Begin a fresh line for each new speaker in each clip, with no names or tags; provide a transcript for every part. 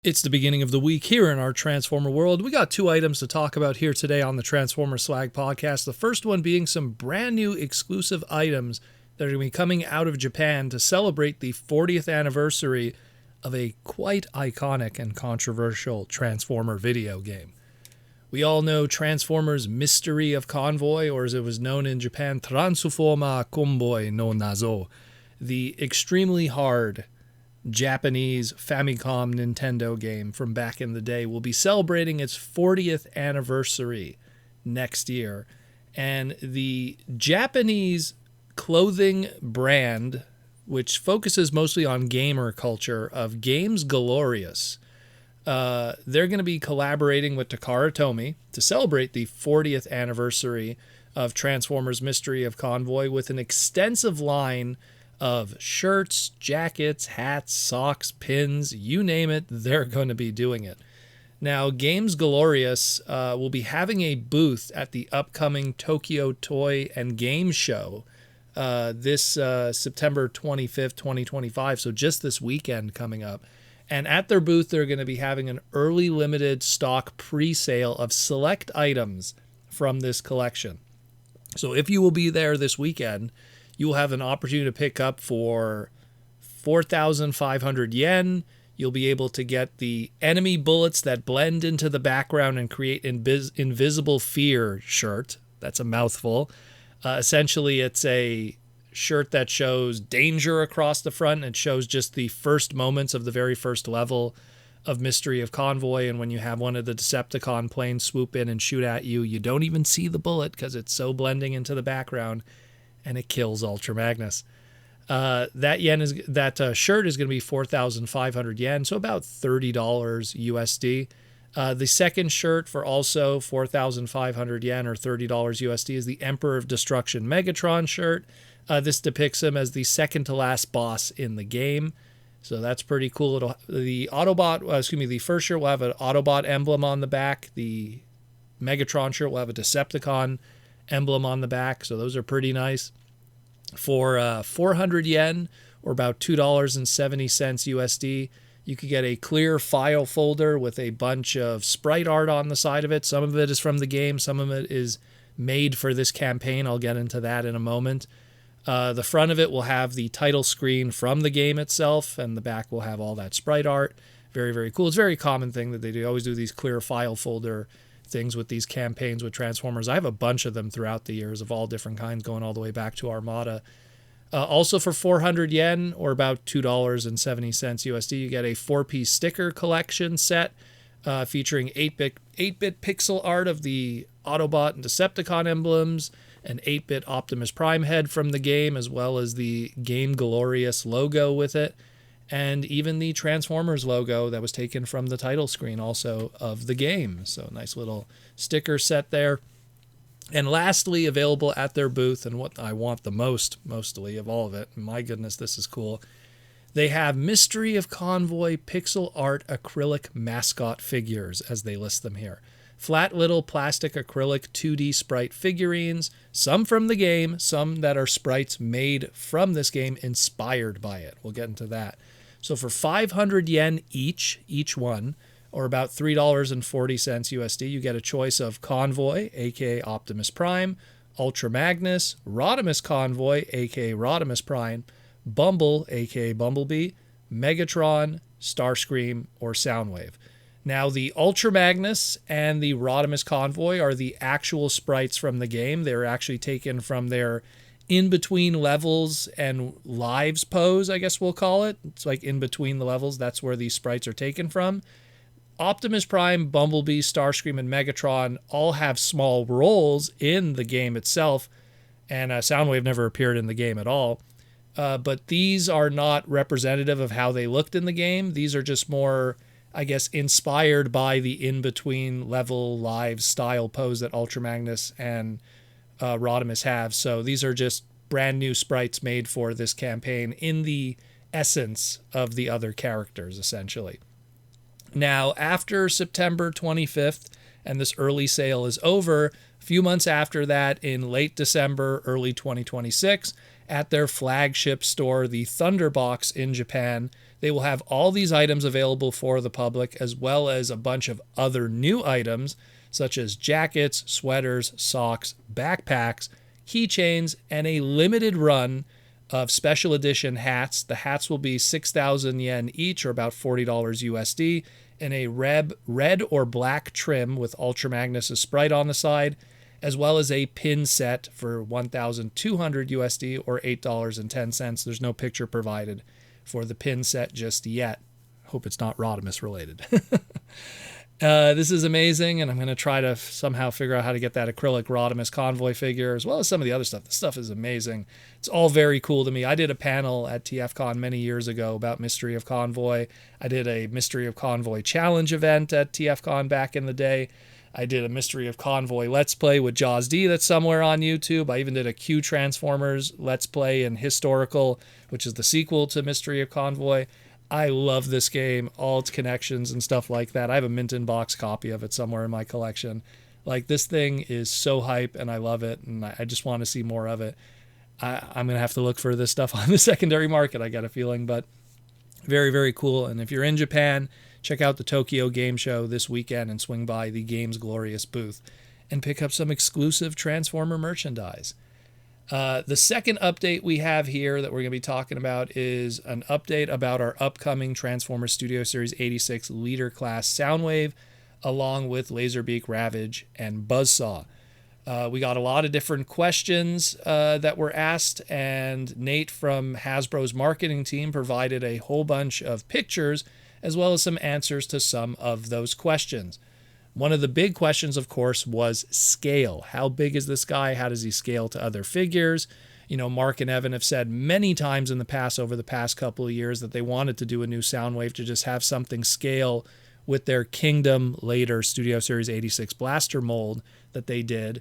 It's the beginning of the week here in our Transformer world. We got two items to talk about here today on the Transformers Slag podcast. The first one being some brand new exclusive items that are going to be coming out of Japan to celebrate the 40th anniversary of a quite iconic and controversial Transformer video game. We all know Transformers Mystery of Convoy, or as it was known in Japan, Transformers Convoy no Nazo, the extremely hard Japanese Famicom Nintendo game from back in the day, will be celebrating its 40th anniversary next year. And the Japanese clothing brand, which focuses mostly on gamer culture, of Games Glorious, they're going to be collaborating with Takara Tomy to celebrate the 40th anniversary of Transformers Mystery of Convoy with an extensive line of shirts, jackets, hats, socks, pins, you name it, they're going to be doing it. Now, Games Glorious will be having a booth at the upcoming Tokyo Toy and Game Show this September 25th, 2025, so just this weekend coming up. And at their booth, they're going to be having an early limited stock pre-sale of select items from this collection. So if you will be there this weekend, you will have an opportunity to pick up for 4,500 yen. You'll be able to get the enemy bullets that blend into the background and create invisible fear shirt. That's a mouthful. Essentially, it's a shirt that shows danger across the front. It shows just the first moments of the very first level of Mystery of Convoy. And when you have one of the Decepticon planes swoop in and shoot at you, you don't even see the bullet because it's so blending into the background. And it kills Ultra Magnus. That shirt is going to be 4,500 yen, so about $30 USD. The second shirt for also 4,500 yen or $30 USD is the Emperor of Destruction Megatron shirt. This depicts him as the second to last boss in the game, so that's pretty cool. The first shirt will have an Autobot emblem on the back. The Megatron shirt will have a Decepticon emblem on the back, so those are pretty nice. For 400 yen, or about $2.70 USD, you could get a clear file folder with a bunch of sprite art on the side of it. Some of it is from the game, some of it is made for this campaign. I'll get into that in a moment. The front of it will have the title screen from the game itself, and the back will have all that sprite art. Very, very cool. It's a very common thing that they do. Always do these clear file folder things with these campaigns with Transformers. I have a bunch of them throughout the years of all different kinds, going all the way back to Armada. Also for 400 yen, or about $2.70 USD, you get a 4-piece sticker collection set featuring 8-bit pixel art of the Autobot and Decepticon emblems, an 8-bit Optimus Prime head from the game, as well as the Game Glorious logo with it, and even the Transformers logo that was taken from the title screen also of the game. So nice little sticker set there. And lastly, available at their booth, and what I want the mostly of all of it, my goodness, this is cool, they have Mystery of Convoy pixel art acrylic mascot figures, as they list them here. Flat little plastic acrylic 2D sprite figurines, some from the game, some that are sprites made from this game inspired by it. We'll get into that. So for 500 yen each one, or about $3.40 USD, you get a choice of Convoy, aka Optimus Prime, Ultra Magnus, Rodimus Convoy, aka Rodimus Prime, Bumble, aka Bumblebee, Megatron, Starscream, or Soundwave. Now, the Ultra Magnus and the Rodimus Convoy are the actual sprites from the game. They're actually taken from their in-between levels and lives pose, I guess we'll call it. It's like in between the levels. That's where these sprites are taken from. Optimus Prime, Bumblebee, Starscream, and Megatron all have small roles in the game itself, and Soundwave never appeared in the game at all. But these are not representative of how they looked in the game. These are just more, I guess, inspired by the in-between level live style pose that Ultra Magnus and Rodimus have. So these are just brand new sprites made for this campaign in the essence of the other characters, essentially. Now, after September 25th and this early sale is over, a few months after that, in late December, early 2026, at their flagship store, the Thunderbox in Japan, They will have all these items available for the public, as well as a bunch of other new items, such as jackets, sweaters, socks, backpacks, keychains, and a limited run of special edition hats. The hats will be 6,000 yen each, or about $40 USD, in a red or black trim with Ultra Magnus' Sprite on the side, as well as a pin set for 1,200 USD, or $8.10. There's no picture provided for the pin set just yet. Hope it's not Rodimus related. This is amazing, and I'm going to try to somehow figure out how to get that acrylic Rodimus Convoy figure, as well as some of the other stuff. The stuff is amazing. It's all very cool to me. I did a panel at TFCon many years ago about Mystery of Convoy. I did a Mystery of Convoy challenge event at TFCon back in the day. I did a Mystery of Convoy Let's Play with Jaws D that's somewhere on YouTube. I even did a Q Transformers Let's Play in Historical, which is the sequel to Mystery of Convoy. I love this game, all its connections and stuff like that. I have a mint in box copy of it somewhere in my collection. Like, this thing is so hype, and I love it, and I just want to see more of it. I'm going to have to look for this stuff on the secondary market, I got a feeling, but very, very cool. And if you're in Japan, check out the Tokyo Game Show this weekend and swing by the Games Glorious booth and pick up some exclusive Transformer merchandise. The second update we have here that we're going to be talking about is an update about our upcoming Transformers Studio Series 86 Leader Class Soundwave, along with Laserbeak, Ravage, and Buzzsaw. We got a lot of different questions that were asked, and Nate from Hasbro's marketing team provided a whole bunch of pictures as well as some answers to some of those questions. One of the big questions, of course, was scale. How big is this guy? How does he scale to other figures? You know, Mark and Evan have said many times in the past, over the past couple of years, that they wanted to do a new Soundwave to just have something scale with their Kingdom later Studio Series 86 blaster mold that they did.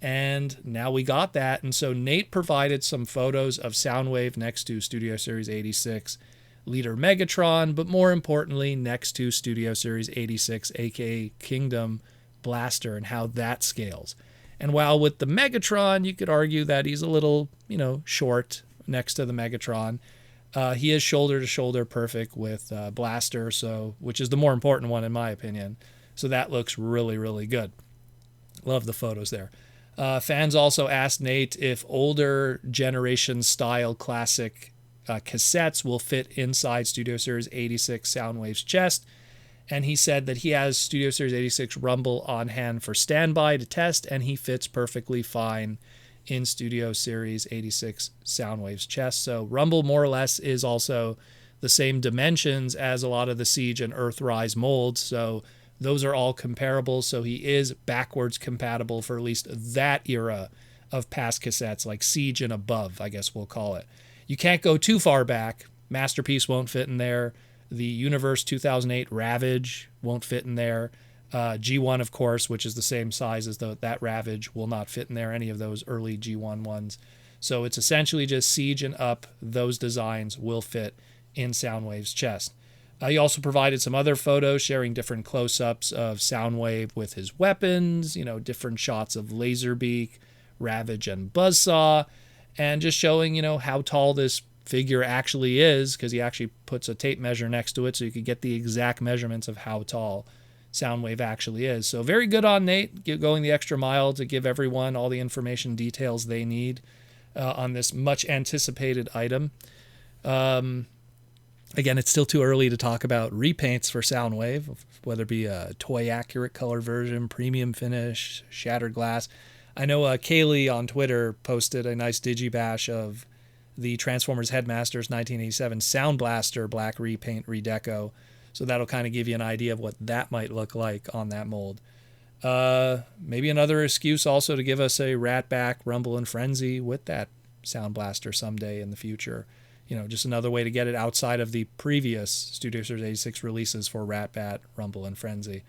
And now we got that. And so Nate provided some photos of Soundwave next to Studio Series 86 Leader Megatron, but more importantly, next to Studio Series 86, aka Kingdom Blaster, and how that scales. And while with the Megatron, you could argue that he's a little, short next to the Megatron, he is shoulder to shoulder perfect with Blaster, which is the more important one in my opinion. So that looks really, really good. Love the photos there. Fans also asked Nate if older generation style classic cassettes will fit inside Studio Series 86 Soundwave's chest, and he said that he has Studio Series 86 Rumble on hand for standby to test, and he fits perfectly fine in Studio Series 86 Soundwave's chest. So Rumble more or less is also the same dimensions as a lot of the Siege and Earthrise molds, so those are all comparable, so he is backwards compatible for at least that era of past cassettes, like Siege and above, I guess we'll call it. You can't go too far back. Masterpiece won't fit in there. The Universe 2008 Ravage won't fit in there. G1, of course, which is the same size as that Ravage, will not fit in there, any of those early G1 ones. So it's essentially just Siege and up. Those designs will fit in Soundwave's chest. He also provided some other photos sharing different close-ups of Soundwave with his weapons, different shots of Laserbeak, Ravage, and Buzzsaw, and just showing, how tall this figure actually is, because he actually puts a tape measure next to it so you could get the exact measurements of how tall Soundwave actually is. So very good on Nate, going the extra mile to give everyone all the information details they need on this much anticipated item. Again, it's still too early to talk about repaints for Soundwave, whether it be a toy accurate color version, premium finish, shattered glass. I know Kaylee on Twitter posted a nice digibash of the Transformers Headmasters 1987 Sound Blaster black repaint redeco. So that'll kind of give you an idea of what that might look like on that mold. Maybe another excuse also to give us a Ratback, Rumble, and Frenzy with that Sound Blaster someday in the future. Just another way to get it outside of the previous Studio Series 86 releases for Ratbat, Rumble, and Frenzy.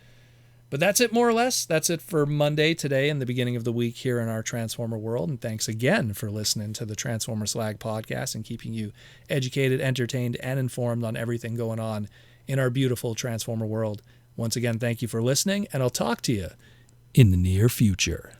But that's it more or less. That's it for Monday today and the beginning of the week here in our Transformer world. And thanks again for listening to the Transformer Slag podcast and keeping you educated, entertained, and informed on everything going on in our beautiful Transformer world. Once again, thank you for listening, and I'll talk to you in the near future.